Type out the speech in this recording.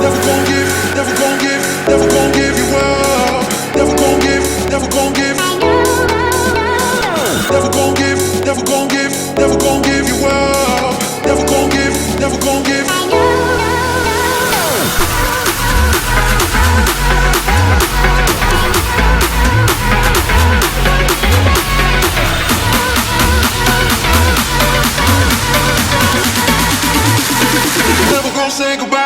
Never gon' give, never gon' give, never gon' give you up. Never gon' give, never gon' give. Never gon' give, never gon' give, never gon' give you up. Never gon' give, never gon' give. Never gonna say goodbye.